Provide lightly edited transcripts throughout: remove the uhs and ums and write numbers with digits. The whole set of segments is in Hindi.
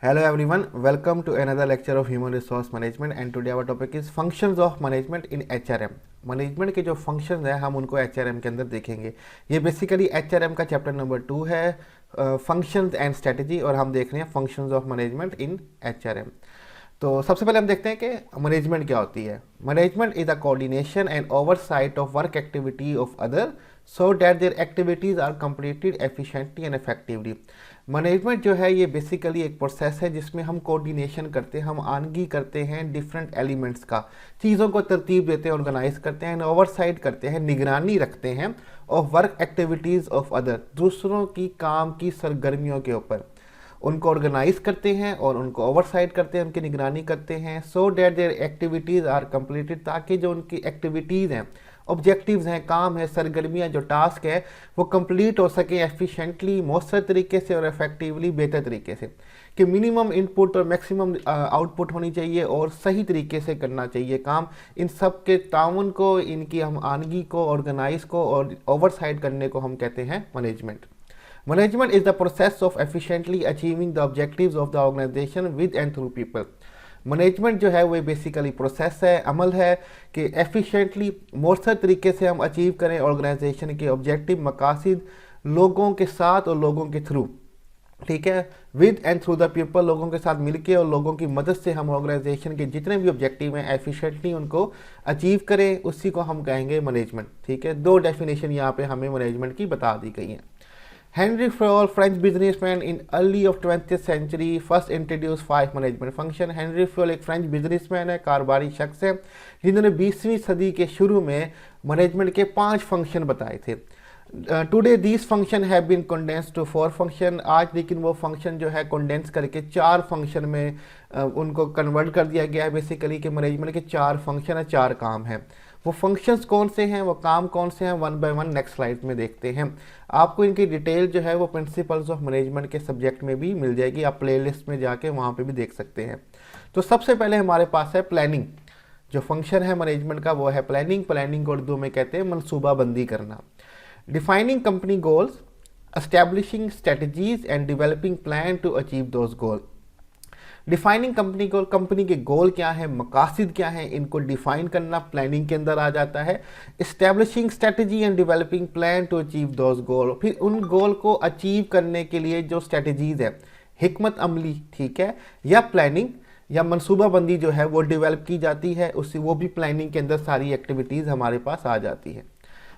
Hello everyone, welcome to another lecture of Human Resource Management and today our topic is Functions of Management in HRM. Management के जो फंक्शंस हैं हम उनको HRM के अंदर देखेंगे। ये बेसिकली HRM का चैप्टर नंबर 2 है, फंक्शंस एंड स्ट्रेटजी, और हम देख रहे हैं functions of management in HRM। तो सबसे पहले हम देखते हैं कि मैनेजमेंट क्या होती है। Management is the coordination and oversight of work activity of other so that their activities are completed efficiently and effectively. Management जो है ये बेसिकली एक प्रोसेस है जिसमें हम कोऑर्डिनेशन करते हैं, हम आनगी करते हैं डिफरेंट एलिमेंट्स का, चीज़ों को तरतीब देते हैं, ऑर्गेनाइज करते हैं, ओवरसाइट करते हैं, निगरानी रखते हैं of work activities of other, दूसरों की काम की सरगर्मियों के ऊपर उनको ऑर्गेनाइज करते हैं और उनको ओवरसाइट करते हैं, उनकी निगरानी करते हैं। So that their activities are completed, ताकि जो उनकी एक्टिविटीज़ हैं, ऑब्जेक्टिव्स हैं, काम है, सरगर्मियाँ, जो टास्क है वो कंप्लीट हो सके एफिशिएंटली, मौसर तरीके से और इफेक्टिवली, बेहतर तरीके से, कि मिनिमम इनपुट और मैक्सिमम आउटपुट होनी चाहिए और सही तरीके से करना चाहिए काम। इन सब के ताउन को, इनकी हम आनगी को, ऑर्गेनाइज को और ओवरसाइट करने को हम कहते हैं management. Management is the process of efficiently achieving the objectives of the organization with and through people. Management जो है वो बेसिकली प्रोसेस है, अमल है कि एफिशिएंटली मौसर तरीके से हम अचीव करें ऑर्गेनाइजेशन के ऑब्जेक्टिव, मकासद, लोगों के साथ और लोगों के थ्रू, ठीक है, with and through the people, लोगों के साथ मिलके और लोगों की मदद से हम ऑर्गेनाइजेशन के जितने भी ऑब्जेक्टिव हैं एफिशिएंटली उनको अचीव करें, उसी को हम कहेंगे मैनेजमेंट। ठीक है, दो डेफिनेशन यहाँ पे हमें मैनेजमेंट की बता दी गई हैं। Henry Fayol, French businessman in early of 20th century, first introduced 5 management function। Henry Fayol एक फ्रेंच बिजनेसमैन है, कारोबारी शख्स है, जिन्होंने 20वीं सदी के शुरू में मैनेजमेंट के 5 फंक्शन बताए थे। Today these function have been condensed to 4 function. आज लेकिन वो फंक्शन जो है कंडेंस करके 4 फंक्शन में उनको कन्वर्ट कर दिया गया है। बेसिकली कि मैनेजमेंट के 4 फंक्शन है, 4 काम हैं। वो फंक्शंस कौन से हैं, वो काम कौन से हैं, one by one next slide में देखते हैं। आपको इनकी डिटेल जो है वो प्रिंसिपल्स ऑफ मैनेजमेंट के सब्जेक्ट में भी मिल जाएगी, आप प्लेलिस्ट में जाके वहाँ पे भी देख सकते हैं। तो सबसे पहले हमारे पास है प्लानिंग। जो फंक्शन है मैनेजमेंट का वो है प्लानिंग। प्लानिंग को उर्दू में कहते हैं मनसूबाबंदी करना। Defining company goals, establishing strategies and developing plan to achieve those goal. Defining company goal, company के गोल क्या है, मकासद क्या है, इनको डिफाइन करना प्लानिंग के अंदर आ जाता है। Establishing strategy and developing plan to achieve those goal, फिर उन गोल को अचीव करने के लिए जो स्ट्रेटजीज है, हिकमत अमली, ठीक है, या प्लानिंग या मनसूबाबंदी जो है वो डेवलप की जाती है, उससे वो भी प्लानिंग के अंदर सारी एक्टिविटीज़ हमारे पास आ जाती है।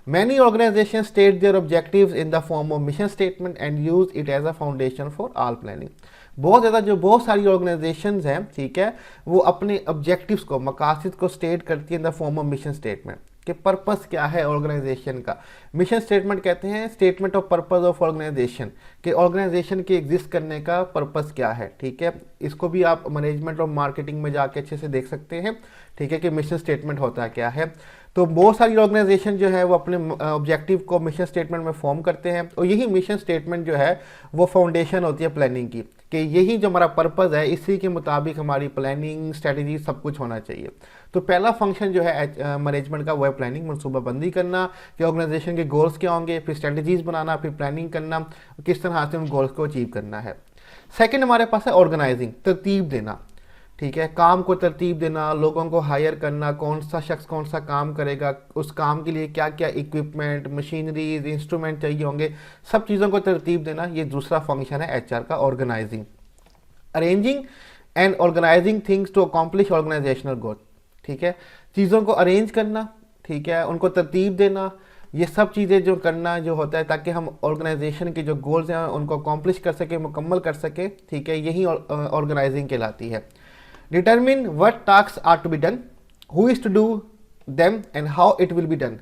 Many organizations state their objectives in the form of mission statement and use it as a foundation for all planning। बहुत सारी ऑर्गेनाइजेशंस हैं, ठीक है, वो अपने ऑब्जेक्टिव्स को, मकासद को स्टेट करती है in the form of mission statement, कि पर्पस क्या है ऑर्गेनाइजेशन का। मिशन स्टेटमेंट कहते हैं statement of purpose of organisation, कि ऑर्गेनाइजेशन के एग्जिस्ट करने का पर्पस क्या है। ठीक है, इसको भी आप मैनेजमेंट और मार्केटिंग में जाके अच्छे से देख सकते हैं, ठीक है, कि मिशन स्टेटमेंट होता क्या है। तो बहुत सारी ऑर्गेनाइजेशन जो है वो अपने ऑब्जेक्टिव को मिशन स्टेटमेंट में फॉर्म करते हैं, और यही मिशन स्टेटमेंट जो है वो फाउंडेशन होती है प्लानिंग की, कि यही जो हमारा पर्पस है इसी के मुताबिक हमारी प्लानिंग, स्ट्रेटजी सब कुछ होना चाहिए। तो पहला फंक्शन जो है मैनेजमेंट का वो है प्लानिंग, मनसूबाबंदी करना, कि ऑर्गेनाइजेशन के गोल्स क्या होंगे, फिर स्ट्रेटजीज बनाना, फिर प्लानिंग करना, किस तरह से उन गोल्स को अचीव करना है। सेकेंड हमारे पास है ऑर्गेनाइजिंग, तरतीब देना, ठीक है, काम को तरतीब देना, लोगों को हायर करना, कौन सा शख्स कौन सा काम करेगा, उस काम के लिए क्या क्या इक्विपमेंट, मशीनरीज, इंस्ट्रूमेंट चाहिए होंगे, सब चीज़ों को तरतीब देना, ये दूसरा फंक्शन है एचआर का, organising. Arranging and organising things to accomplish organisational goal, ठीक है, चीज़ों को अरेंज करना, ठीक है, उनको तरतीब देना, ये सब चीज़ें जो करना जो होता है ताकि हम ऑर्गेनाइजेशन के जो गोल्स हैं उनको अकॉम्प्लिश कर सके, मुकम्मल कर सके, ठीक है, यही ऑर्गेनाइजिंग कहलाती है। Determine what tasks are to be done, who is to do them and how it will be done।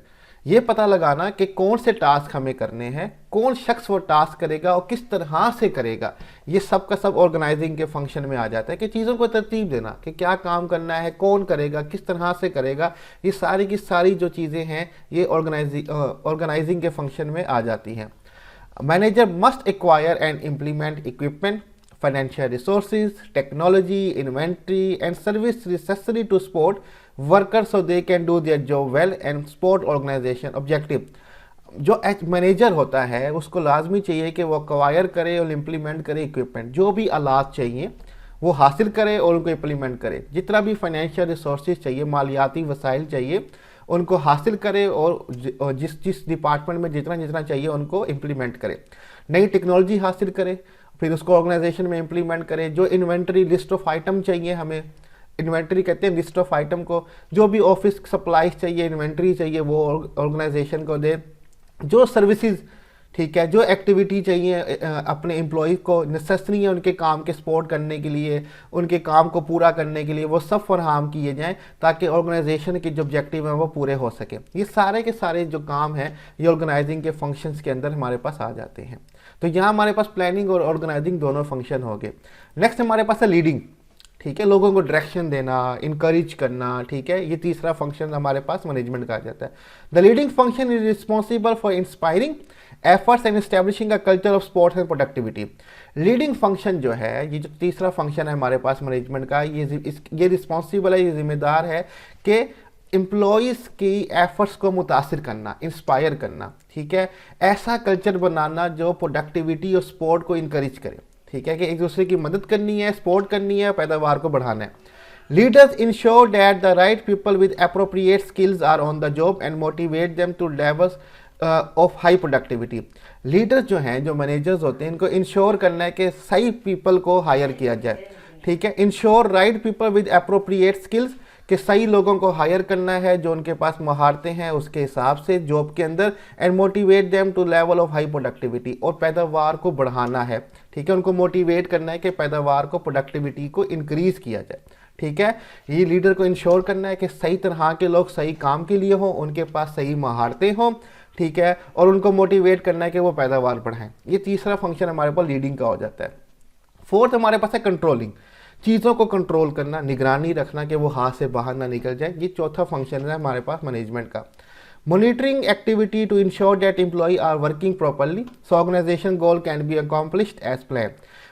ये पता लगाना कि कौन से टास्क हमें करने हैं, कौन शख्स वो टास्क करेगा और किस तरह से करेगा, ये सब का सब ऑर्गेनाइजिंग के फंक्शन में आ जाता है। कि चीज़ों को तरतीब देना कि क्या काम करना है, कौन करेगा, किस तरह से करेगा, ये सारी की सारी जो चीज़ें हैं ये ऑर्गेनाइजिंग के फंक्शन में आ जाती हैं। Manager must acquire and implement equipment, financial resources, technology, inventory and service necessary to support workers so they can do their job well and support organization objective। जो मैनेजर होता है उसको लाजमी चाहिए कि वो एक्वायर करे और इम्प्लीमेंट करे इक्विपमेंट, जो भी आलात चाहिए वो हासिल करे और उनको इम्प्लीमेंट करे। जितना भी फाइनेंशियल रिसोर्सेज चाहिए, मालियाती वसाइल चाहिए, उनको हासिल करे और जिस जिस डिपार्टमेंट में जितना जितना चाहिए उनको इम्प्लीमेंट करे। नई टेक्नोलॉजी हासिल करे, फिर उसको ऑर्गेनाइजेशन में इम्प्लीमेंट करे। जो इन्वेंटरी लिस्ट ऑफ आइटम चाहिए, हमें इन्वेंटरी कहते हैं लिस्ट ऑफ आइटम को, जो भी ऑफिस सप्लाईज चाहिए, इन्वेंटरी चाहिए, वो ऑर्गेनाइजेशन को दे। जो सर्विसेज, ठीक है, जो एक्टिविटी चाहिए अपने एम्प्लॉय को नेसेसरी है उनके काम के सपोर्ट करने के लिए, उनके काम को पूरा करने के लिए, वो सब फराहम किए जाएं ताकि ऑर्गेनाइजेशन के जो ऑब्जेक्टिव हैं वो पूरे हो सके। ये सारे के सारे जो काम हैं ये ऑर्गेनाइजिंग के फंक्शंस के अंदर हमारे पास आ जाते हैं। तो यहाँ हमारे पास प्लानिंग और ऑर्गेनाइजिंग दोनों फंक्शन हो गए। नेक्स्ट हमारे पास है लीडिंग, ठीक है, लोगों को डायरेक्शन देना, इनकरेज करना, ठीक है, ये तीसरा फंक्शन हमारे पास मैनेजमेंट का आ जाता है। The leading function is responsible for inspiring efforts and establishing a culture of sports and productivity. Leading function जो है, ये जो तीसरा फंक्शन है हमारे पास मैनेजमेंट का, ये रिस्पॉन्सिबल है, ये जिम्मेदार है कि एम्प्लॉयज़ की एफर्ट्स को मुतासिर करना, इंस्पायर करना, ठीक है, ऐसा कल्चर बनाना जो प्रोडक्टिविटी और स्पोर्ट को इनकरेज करे, ठीक है, कि एक दूसरे की मदद करनी है, सपोर्ट करनी है, पैदावार को बढ़ाना है। Leaders ensure that the right people with appropriate skills are on the job and motivate them to levels of high productivity. Leaders जो हैं, जो मैनेजर्स होते हैं, इनको इंश्योर करना है कि सही पीपल को हायर किया जाए, ठीक है, ensure right people with appropriate skills, कि सही लोगों को हायर करना है जो उनके पास महारतें हैं उसके हिसाब से जॉब के अंदर, and motivate them to level of high productivity, और पैदावार को बढ़ाना है, ठीक है, उनको मोटिवेट करना है कि पैदावार को, प्रोडक्टिविटी को इंक्रीज किया जाए, ठीक है। ये लीडर को इंश्योर करना है कि सही तरह के लोग सही काम के लिए हों, उनके पास सही महारतें हों, ठीक है, और उनको मोटिवेट करना है कि वो पैदावार बढ़ाएं। ये तीसरा फंक्शन हमारे पास लीडिंग का हो जाता है। फोर्थ हमारे पास है कंट्रोलिंग, चीज़ों को कंट्रोल करना, निगरानी रखना कि वो हाथ से बाहर ना निकल जाए। ये चौथा फंक्शन है हमारे पास मैनेजमेंट का। Monitoring activity to ensure that employ are working properly so organisation goal can be accomplished as plan.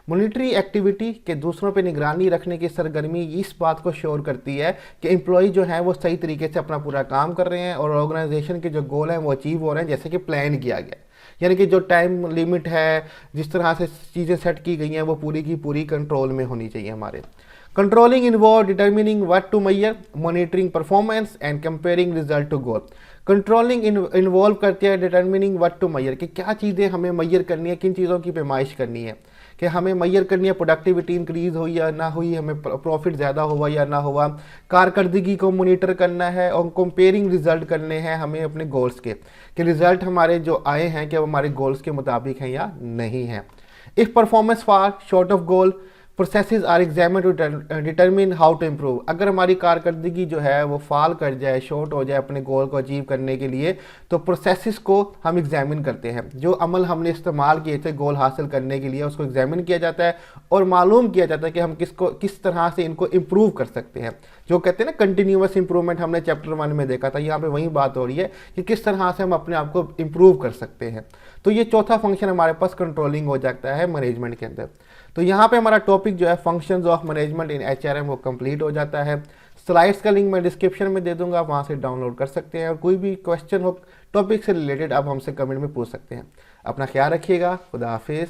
Monitory activity के दूसरों पे निगरानी रखने की सरगर्मी इस बात को श्योर करती है कि एम्प्लॉय जो है वो सही तरीके से अपना पूरा काम कर रहे हैं और ऑर्गेनाइजेशन के जो गोल हैं वो अचीव हो रहे हैं जैसे कि प्लान किया गया। यानी कि जो टाइम लिमिट है, जिस तरह से चीज़ें सेट की गई हैं, वो पूरी की पूरी कंट्रोल में होनी चाहिए हमारे। Controlling involve determining what to measure, monitoring performance and comparing result to goal. Controlling involve करते हैं डिटर्मिनिंग व्हाट टू मेजर, कि क्या चीज़ें हमें मेजर करनी है, किन चीज़ों की पैमाइश करनी है, कि हमें मेजर करनी है प्रोडक्टिविटी इंक्रीज हुई या ना हुई, हमें प्रॉफिट ज़्यादा हुआ या ना हुआ, कारकर्दगी को मॉनिटर करना है और कंपेयरिंग रिजल्ट करने हैं हमें अपने गोल्स के, कि रिजल्ट हमारे जो आए हैं कि वो हमारे गोल्स के मुताबिक हैं या नहीं हैं। If performance for short of goal processes are examine to determine how to improve. अगर हमारी कारकर्दगी जो है वो फॉल कर जाए, शॉर्ट हो जाए अपने गोल को अचीव करने के लिए, तो प्रोसेसेस को हम एग्जामिन करते हैं। जो अमल हमने इस्तेमाल किए थे गोल हासिल करने के लिए उसको एग्जामिन किया जाता है और मालूम किया जाता है कि हम किस तरह से इनको इम्प्रूव कर सकते हैं। जो कहते हैं ना कंटिन्यूअस इंप्रूवमेंट, हमने चैप्टर 1 में देखा था, यहाँ पे वही बात हो रही है कि किस तरह से हम अपने आप को इम्प्रूव कर सकते हैं। तो ये चौथा फंक्शन हमारे पास कंट्रोलिंग हो जाता है मैनेजमेंट के अंदर। तो यहाँ पे हमारा टॉपिक जो है functions of management in HRM वो कंप्लीट हो जाता है। स्लाइड्स का लिंक मैं डिस्क्रिप्शन में दे दूंगा, आप वहाँ से डाउनलोड कर सकते हैं और कोई भी क्वेश्चन हो टॉपिक से रिलेटेड आप हमसे कमेंट में पूछ सकते हैं। अपना ख्याल रखिएगा, खुदा हाफिज़।